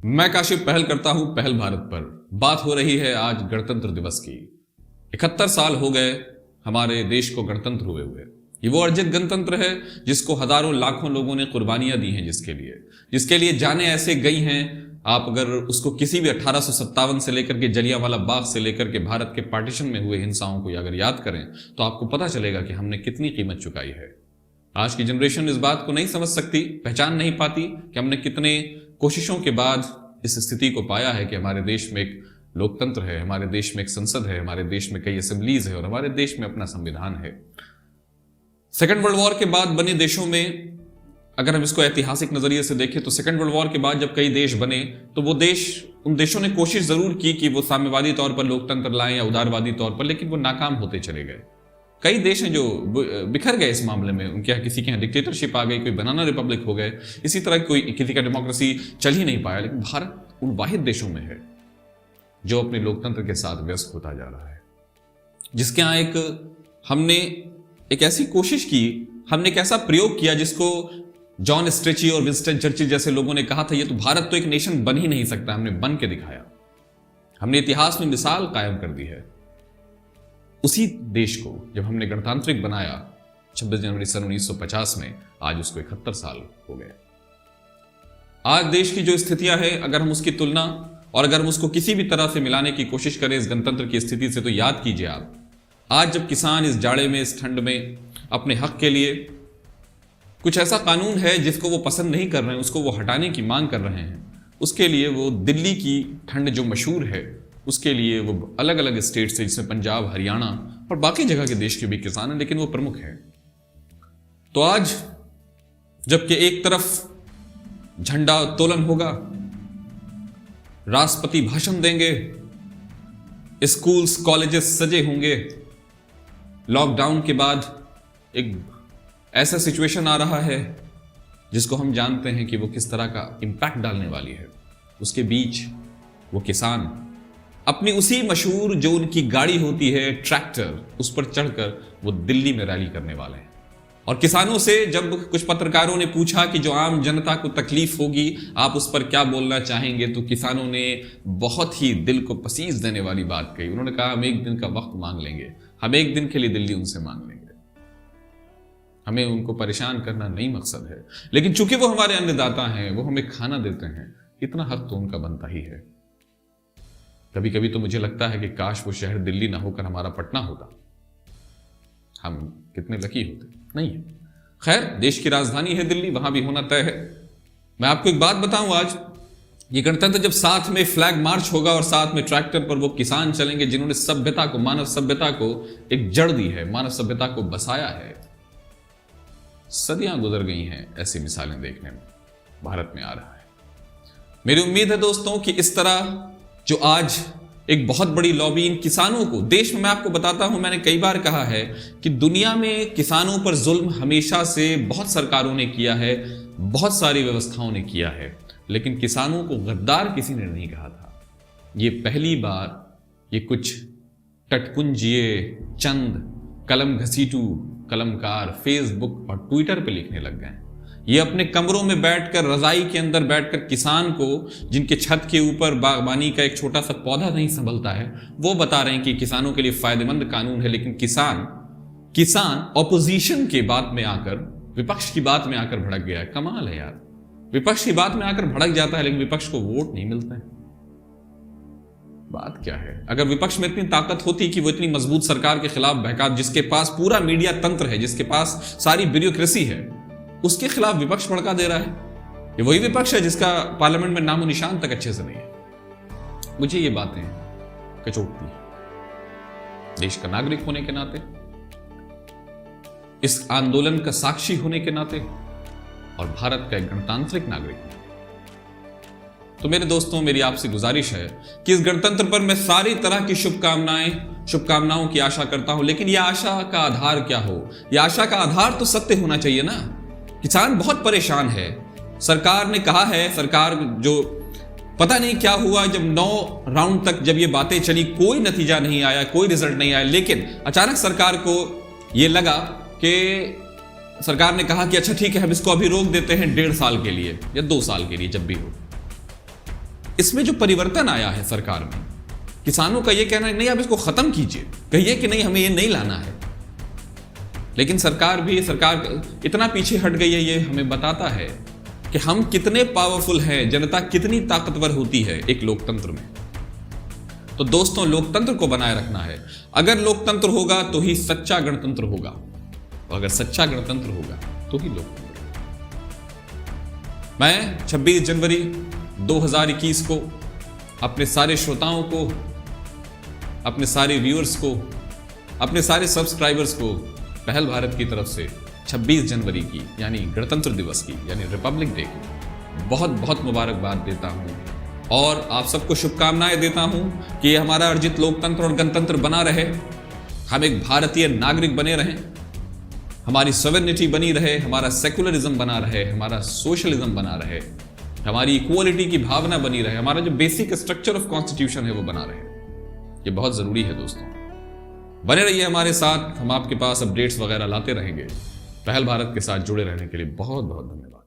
मैं काशिफ पहल करता हूं पहल भारत पर। बात हो रही है आज गणतंत्र दिवस की। 71 साल हो गए हमारे देश को गणतंत्र हुए। ये वो अर्जित गणतंत्र है जिसको हजारों लाखों लोगों ने कुर्बानियां दी हैं, जिसके लिए जाने ऐसे गई हैं। आप अगर उसको किसी भी 1857 से लेकर के जलियांवाला बाग से लेकर के भारत के पार्टीशन में हुए हिंसाओं को अगर याद करें तो आपको पता चलेगा कि हमने कितनी कीमत चुकाई है। आज की जनरेशन इस बात को नहीं समझ सकती, पहचान नहीं पाती कि हमने कितने कोशिशों के बाद इस स्थिति को पाया है कि हमारे देश में एक लोकतंत्र है, हमारे देश में एक संसद है, हमारे देश में कई असेंबलीज है और हमारे देश में अपना संविधान है। सेकेंड वर्ल्ड वॉर के बाद बने देशों में अगर हम इसको ऐतिहासिक नजरिए से देखें तो सेकेंड वर्ल्ड वॉर के बाद जब कई देश बने तो वो देश, उन देशों ने कोशिश जरूर की कि वो साम्यवादी तौर पर लोकतंत्र लाएं या उदारवादी तौर पर, लेकिन वो नाकाम होते चले गए। कई देश हैं जो बिखर गए इस मामले में, उनके यहाँ किसी के यहाँ डिक्टेटरशिप आ गई, कोई बनाना रिपब्लिक हो गए, इसी तरह कोई किसी का डेमोक्रेसी चल ही नहीं पाया। लेकिन भारत उन वाहिद देशों में है जो अपने लोकतंत्र के साथ व्यस्त होता जा रहा है, जिसके यहाँ हमने एक ऐसी कोशिश की, हमने एक ऐसा प्रयोग किया जिसको जॉन स्ट्रेची और विंस्टन चर्चिल जैसे लोगों ने कहा था, ये तो भारत तो एक नेशन बन ही नहीं सकता। हमने बन के दिखाया, हमने इतिहास में मिसाल कायम कर दी है। उसी देश को जब हमने गणतांत्रिक बनाया 26 जनवरी सन 1950 में, आज उसको 71 साल हो गए। आज देश की जो स्थितियां हैं, अगर हम उसकी तुलना और अगर हम उसको किसी भी तरह से मिलाने की कोशिश करें इस गणतंत्र की स्थिति से, तो याद कीजिए आप, आज जब किसान इस जाड़े में, इस ठंड में अपने हक के लिए कुछ ऐसा कानून है जिसको वो पसंद नहीं कर रहे हैं, उसको वो हटाने की मांग कर रहे हैं, उसके लिए वो दिल्ली की ठंड जो मशहूर है, उसके लिए वो अलग अलग स्टेट से, जिसमें पंजाब, हरियाणा और बाकी जगह के देश के भी किसान हैं, लेकिन वो प्रमुख हैं। तो आज जबकि एक तरफ झंडा उत्तोलन होगा, राष्ट्रपति भाषण देंगे, स्कूल्स कॉलेजेस सजे होंगे, लॉकडाउन के बाद एक ऐसा सिचुएशन आ रहा है जिसको हम जानते हैं कि वो किस तरह का इंपैक्ट डालने वाली है, उसके बीच वो किसान अपनी उसी मशहूर जो उनकी गाड़ी होती है ट्रैक्टर, उस पर चढ़कर वो दिल्ली में रैली करने वाले हैं। और किसानों से जब कुछ पत्रकारों ने पूछा कि जो आम जनता को तकलीफ होगी आप उस पर क्या बोलना चाहेंगे, तो किसानों ने बहुत ही दिल को पसीज देने वाली बात कही। उन्होंने कहा, हम एक दिन का वक्त मांग लेंगे, हम एक दिन के लिए दिल्ली उनसे मांग लेंगे, हमें उनको परेशान करना नहीं मकसद है, लेकिन चूंकि वो हमारे अन्नदाता हैं, वो हमें खाना देते हैं, इतना हक तो उनका बनता ही है। कभी कभी तो मुझे लगता है कि काश वो शहर दिल्ली ना होकर हमारा पटना होता, हम कितने लकी होते। नहीं है, खैर देश की राजधानी है दिल्ली, वहां भी होना तय है। मैं आपको एक बात बताऊं, आज ये गणतंत्र जब साथ में फ्लैग मार्च होगा और साथ में ट्रैक्टर पर वो किसान चलेंगे जिन्होंने सभ्यता को, मानव सभ्यता को एक जड़ दी है, मानव सभ्यता को बसाया है। सदियां गुजर गई हैं ऐसी मिसालें देखने में, भारत में आ रहा है। मेरी उम्मीद है दोस्तों कि इस तरह जो आज एक बहुत बड़ी लॉबी इन किसानों को, देश में मैं आपको बताता हूं, मैंने कई बार कहा है कि दुनिया में किसानों पर जुल्म हमेशा से बहुत सरकारों ने किया है, बहुत सारी व्यवस्थाओं ने किया है, लेकिन किसानों को गद्दार किसी ने नहीं कहा था। ये पहली बार ये कुछ टटपुंजिए चंद कलम घसीटू कलमकार फेसबुक और ट्विटर पे लिखने लग गए। ये अपने कमरों में बैठकर, रजाई के अंदर बैठकर किसान को, जिनके छत के ऊपर बागबानी का एक छोटा सा पौधा नहीं संभलता है, वो बता रहे हैं कि किसानों के लिए फायदेमंद कानून है। लेकिन किसान ऑपोजिशन के बात में आकर, विपक्ष की बात में आकर भड़क गया है। कमाल है यार, विपक्ष की बात में आकर भड़क जाता है लेकिन विपक्ष को वोट नहीं मिलता है। बात क्या है? अगर विपक्ष में इतनी ताकत होती कि वो इतनी मजबूत सरकार के खिलाफ बहका, जिसके पास पूरा मीडिया तंत्र है, जिसके पास सारी ब्यूरोक्रेसी है, उसके खिलाफ विपक्ष भड़का दे रहा है। ये वही विपक्ष है जिसका पार्लियामेंट में नामो निशान तक अच्छे से नहीं है। मुझे ये बातें कचोटती है। देश का नागरिक होने के नाते, इस आंदोलन का साक्षी होने के नाते और भारत का एक गणतांत्रिक नागरिक है। तो मेरे दोस्तों, मेरी आपसे गुजारिश है कि इस गणतंत्र पर मैं सारी तरह की शुभकामनाओं की आशा करता हूं, लेकिन यह आशा का आधार क्या हो? यह आशा का आधार तो सत्य होना चाहिए ना। किसान बहुत परेशान है। सरकार ने कहा है, सरकार जो पता नहीं क्या हुआ, जब 9 राउंड तक जब ये बातें चली, कोई नतीजा नहीं आया, कोई रिजल्ट नहीं आया, लेकिन अचानक सरकार को ये लगा कि सरकार ने कहा कि अच्छा ठीक है, हम इसको अभी रोक देते हैं 1.5 साल के लिए या 2 साल के लिए, जब भी हो। इसमें जो परिवर्तन आया है सरकार में, किसानों का ये कहना है नहीं आप इसको खत्म कीजिए, कहिए कि नहीं हमें ये नहीं लाना है, लेकिन सरकार इतना पीछे हट गई है, ये हमें बताता है कि हम कितने पावरफुल हैं, जनता कितनी ताकतवर होती है एक लोकतंत्र में। तो दोस्तों, लोकतंत्र को बनाए रखना है। अगर लोकतंत्र होगा तो ही सच्चा गणतंत्र होगा, और अगर सच्चा गणतंत्र होगा तो ही लोकतंत्र। मैं 26 जनवरी 2021 को अपने सारे श्रोताओं को, अपने सारे व्यूअर्स को, अपने सारे सब्सक्राइबर्स को पहल भारत की तरफ से 26 जनवरी की यानी गणतंत्र दिवस की यानी रिपब्लिक डे की बहुत बहुत मुबारकबाद देता हूं, और आप सबको शुभकामनाएं देता हूं कि ये हमारा अर्जित लोकतंत्र और गणतंत्र बना रहे, हम एक भारतीय नागरिक बने रहें, हमारी सॉवरेनिटी बनी रहे, हमारा सेकुलरिज्म बना रहे, हमारा सोशलिज्म बना रहे, हमारी इक्वालिटी की भावना बनी रहे, हमारा जो बेसिक स्ट्रक्चर ऑफ कॉन्स्टिट्यूशन है वो बना रहे। ये बहुत जरूरी है दोस्तों, बने रहिए हमारे साथ, हम आपके पास अपडेट्स वगैरह लाते रहेंगे। पहल भारत के साथ जुड़े रहने के लिए बहुत बहुत धन्यवाद।